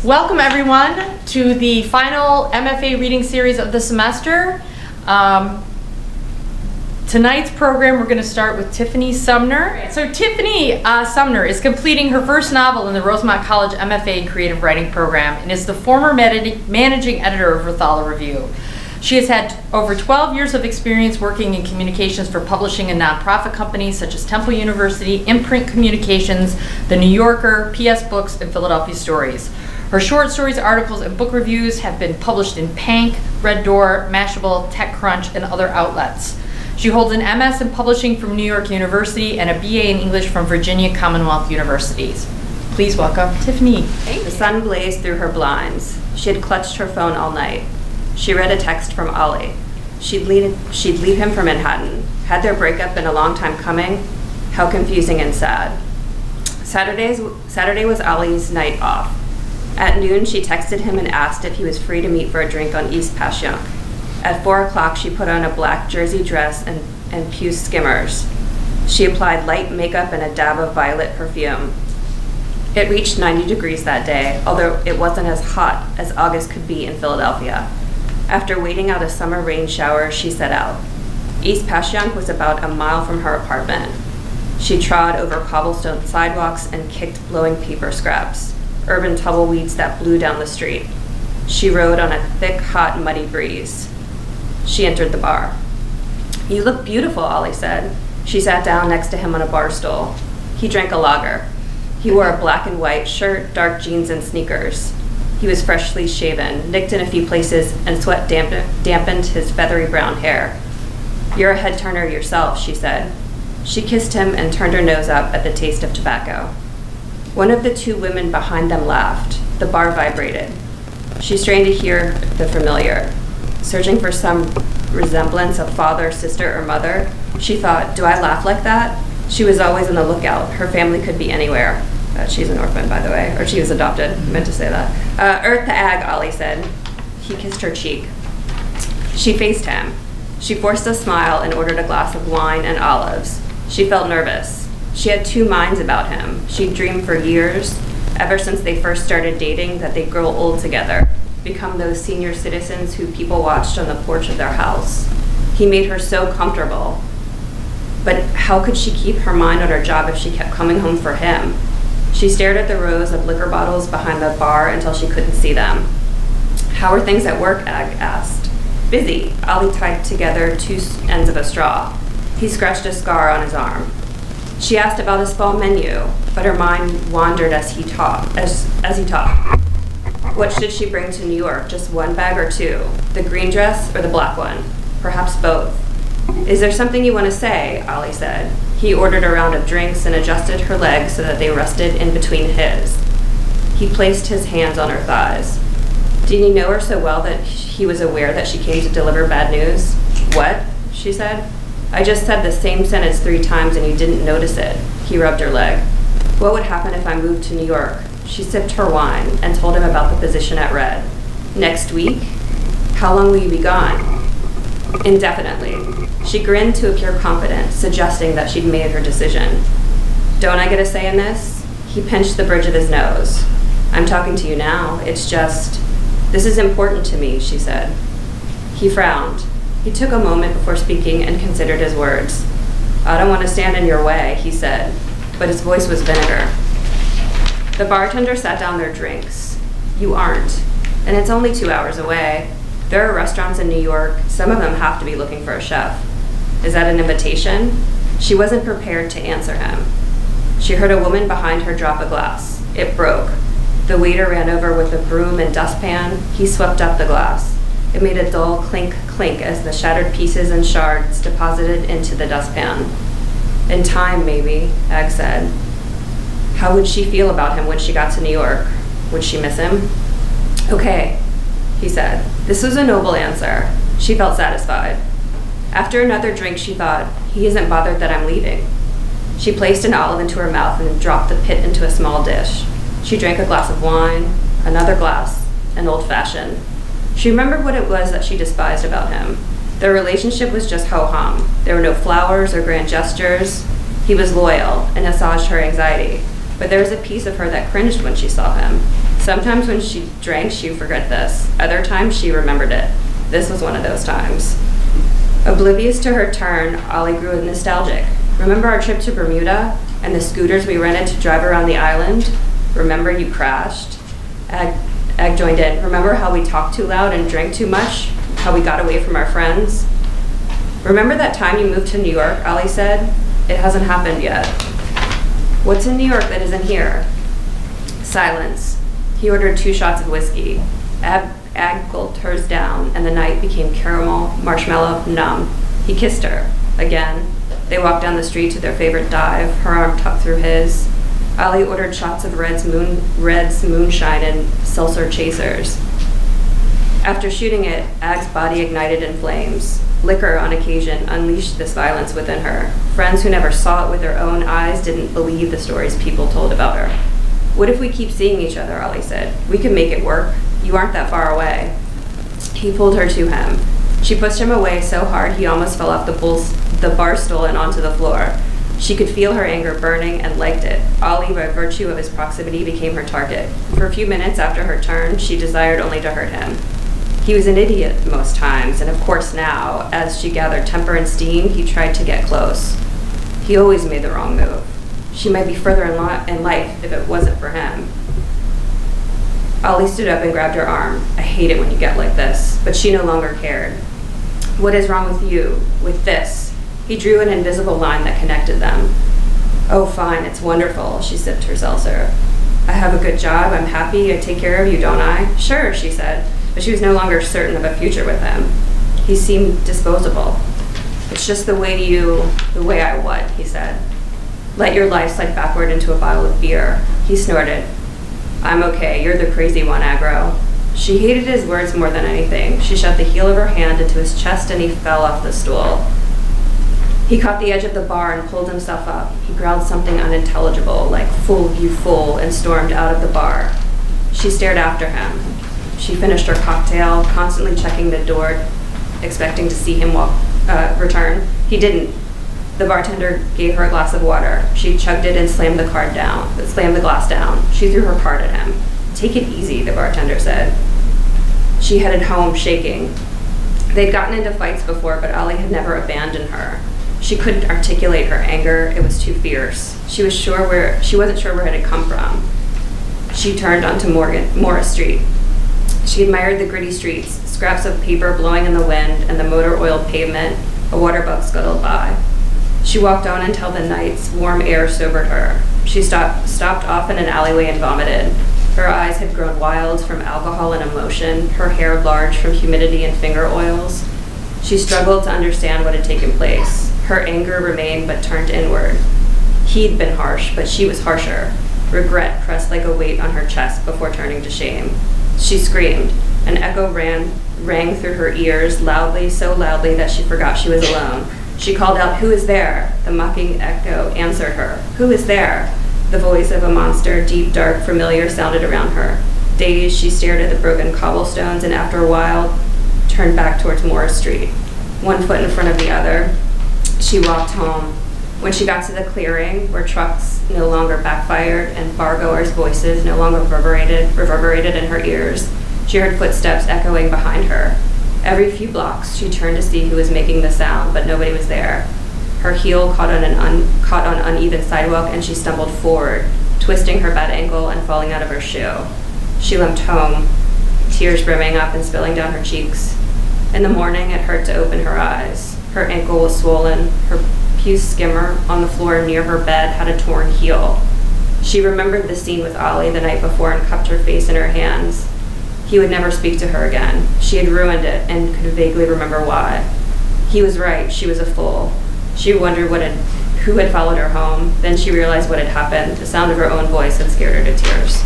Welcome everyone to the final MFA reading series of the semester. Tonight's program we're going to start with Tiffany Sumner. So Tiffany Sumner is completing her first novel in the Rosemont College MFA Creative Writing Program and is the former managing editor of Rothalla Review. She has had over 12 years of experience working in communications for publishing and nonprofit companies such as Temple University, Imprint Communications, The New Yorker, PS Books, and Philadelphia Stories. Her short stories, articles, and book reviews have been published in Pank, Red Door, Mashable, TechCrunch, and other outlets. She holds an MS in Publishing from New York University and a BA in English from Virginia Commonwealth Universities. Please welcome Tiffany. The sun blazed through her blinds. She had clutched her phone all night. She read a text from Ollie. She'd leave him for Manhattan. Had their breakup been a long time coming? How confusing and sad. Saturday was Ollie's night off. At noon, she texted him and asked if he was free to meet for a drink on East Passyunk. At 4 o'clock, she put on a black jersey dress and puce skimmers. She applied light makeup and a dab of violet perfume. It reached 90 degrees that day, although it wasn't as hot as August could be in Philadelphia. After waiting out a summer rain shower, she set out. East Passyunk was about a mile from her apartment. She trod over cobblestone sidewalks and kicked blowing paper scraps, urban tumbleweeds that blew down the street. She rode on a thick, hot, muddy breeze. She entered the bar. "You look beautiful," Ollie said. She sat down next to him on a bar stool. He drank a lager. He wore a black and white shirt, dark jeans, and sneakers. He was freshly shaven, nicked in a few places, and sweat dampened his feathery brown hair. "You're a head-turner yourself," she said. She kissed him and turned her nose up at the taste of tobacco. One of the two women behind them laughed. The bar vibrated. She strained to hear the familiar. Searching for some resemblance of father, sister, or mother, she thought, "Do I laugh like that?" She was always on the lookout. Her family could be anywhere. She's an orphan, by the way, or she was adopted. I meant to say that. "Earth the ag," Ollie said. He kissed her cheek. She faced him. She forced a smile and ordered a glass of wine and olives. She felt nervous. She had two minds about him. She'd dreamed for years, ever since they first started dating, that they'd grow old together, become those senior citizens who people watched on the porch of their house. He made her so comfortable. But how could she keep her mind on her job if she kept coming home for him? She stared at the rows of liquor bottles behind the bar until she couldn't see them. "How are things at work?" Ag asked. "Busy." Ollie tied together two ends of a straw. He scratched a scar on his arm. She asked about his fall menu, but her mind wandered as he talked. What should she bring to New York? Just one bag or two? The green dress or the black one? Perhaps both. "Is there something you want to say?" Ollie said. He ordered a round of drinks and adjusted her legs so that they rested in between his. He placed his hands on her thighs. Did he know her so well that he was aware that she came to deliver bad news? "What?" she said. "I just said the same sentence 3 times and you didn't notice it." He rubbed her leg. "What would happen if I moved to New York?" She sipped her wine and told him about the position at Red. "Next week? How long will you be gone?" "Indefinitely." She grinned to appear confident, suggesting that she'd made her decision. "Don't I get a say in this?" He pinched the bridge of his nose. "I'm talking to you now. It's just, this is important to me," she said. He frowned. He took a moment before speaking and considered his words. "I don't want to stand in your way," he said, but his voice was vinegar. The bartender sat down their drinks. "You aren't, and it's only 2 hours away. There are restaurants in New York. Some of them have to be looking for a chef." "Is that an invitation?" She wasn't prepared to answer him. She heard a woman behind her drop a glass. It broke. The waiter ran over with a broom and dustpan. He swept up the glass. It made a dull clink clink as the shattered pieces and shards deposited into the dustpan. "In time, maybe," Ag said. How would she feel about him when she got to New York? Would she miss him? "Okay," he said. This was a noble answer. She felt satisfied. After another drink, she thought, he isn't bothered that I'm leaving. She placed an olive into her mouth and dropped the pit into a small dish. She drank a glass of wine, another glass, an old-fashioned. She remembered what it was that she despised about him. Their relationship was just ho-hum. There were no flowers or grand gestures. He was loyal and assuaged her anxiety, but there was a piece of her that cringed when she saw him. Sometimes when she drank, she'd forget this. Other times, she remembered it. This was one of those times. Oblivious to her turn, Ollie grew nostalgic. Remember our trip to Bermuda and the scooters we rented to drive around the island? Remember you crashed? Ag joined in. Remember how we talked too loud and drank too much? How we got away from our friends? Remember that time you moved to New York, Ollie said? It hasn't happened yet. What's in New York that isn't here? Silence. He ordered 2 shots of whiskey. Ag gulped hers down, and the night became caramel, marshmallow, numb. He kissed her. Again. They walked down the street to their favorite dive, her arm tucked through his. Ollie ordered shots of Red's moonshine and seltzer chasers. After shooting it, Ag's body ignited in flames. Liquor, on occasion, unleashed this violence within her. Friends who never saw it with their own eyes didn't believe the stories people told about her. What if we keep seeing each other, Ollie said. We can make it work. You aren't that far away. He pulled her to him. She pushed him away so hard he almost fell off the bar stool and onto the floor. She could feel her anger burning and liked it. Ollie, by virtue of his proximity, became her target. For a few minutes after her turn, she desired only to hurt him. He was an idiot most times, and of course now, as she gathered temper and steam, he tried to get close. He always made the wrong move. She might be further in life if it wasn't for him. Ollie stood up and grabbed her arm. I hate it when you get like this, but she no longer cared. What is wrong with you, with this? He drew an invisible line that connected them. Oh, fine, it's wonderful, she sipped her seltzer. I have a good job, I'm happy, I take care of you, don't I? Sure, she said, but she was no longer certain of a future with him. He seemed disposable. It's just the way I what, he said. Let your life slide backward into a bottle of beer. He snorted. I'm okay, you're the crazy one, Aggro. She hated his words more than anything. She shoved the heel of her hand into his chest and he fell off the stool. He caught the edge of the bar and pulled himself up. He growled something unintelligible, like, fool, you fool, and stormed out of the bar. She stared after him. She finished her cocktail, constantly checking the door, expecting to see him return. He didn't. The bartender gave her a glass of water. She chugged it and slammed the glass down. She threw her card at him. Take it easy, the bartender said. She headed home, shaking. They'd gotten into fights before, but Ollie had never abandoned her. She couldn't articulate her anger. It was too fierce. She wasn't sure where it had come from. She turned onto Morris Street. She admired the gritty streets, scraps of paper blowing in the wind, and the motor-oiled pavement. A water bug scuttled by. She walked on until the night's warm air sobered her. She stopped off in an alleyway and vomited. Her eyes had grown wild from alcohol and emotion, her hair large from humidity and finger oils. She struggled to understand what had taken place. Her anger remained but turned inward. He'd been harsh, but she was harsher. Regret pressed like a weight on her chest before turning to shame. She screamed. An echo rang through her ears, loudly, so loudly that she forgot she was alone. She called out, "Who is there?" The mocking echo answered her. "Who is there?" The voice of a monster, deep, dark, familiar, sounded around her. Dazed, she stared at the broken cobblestones and after a while turned back towards Morris Street. One foot in front of the other, she walked home. When she got to the clearing, where trucks no longer backfired and bargoers' voices no longer reverberated in her ears, she heard footsteps echoing behind her. Every few blocks, she turned to see who was making the sound, but nobody was there. Her heel caught on uneven sidewalk, and she stumbled forward, twisting her bad ankle and falling out of her shoe. She limped home, tears brimming up and spilling down her cheeks. In the morning, it hurt to open her eyes. Her ankle was swollen. Her puce skimmer on the floor near her bed had a torn heel. She remembered the scene with Ollie the night before and cupped her face in her hands. He would never speak to her again. She had ruined it and could vaguely remember why. He was right. She was a fool. She wondered who had followed her home. Then she realized what had happened. The sound of her own voice had scared her to tears.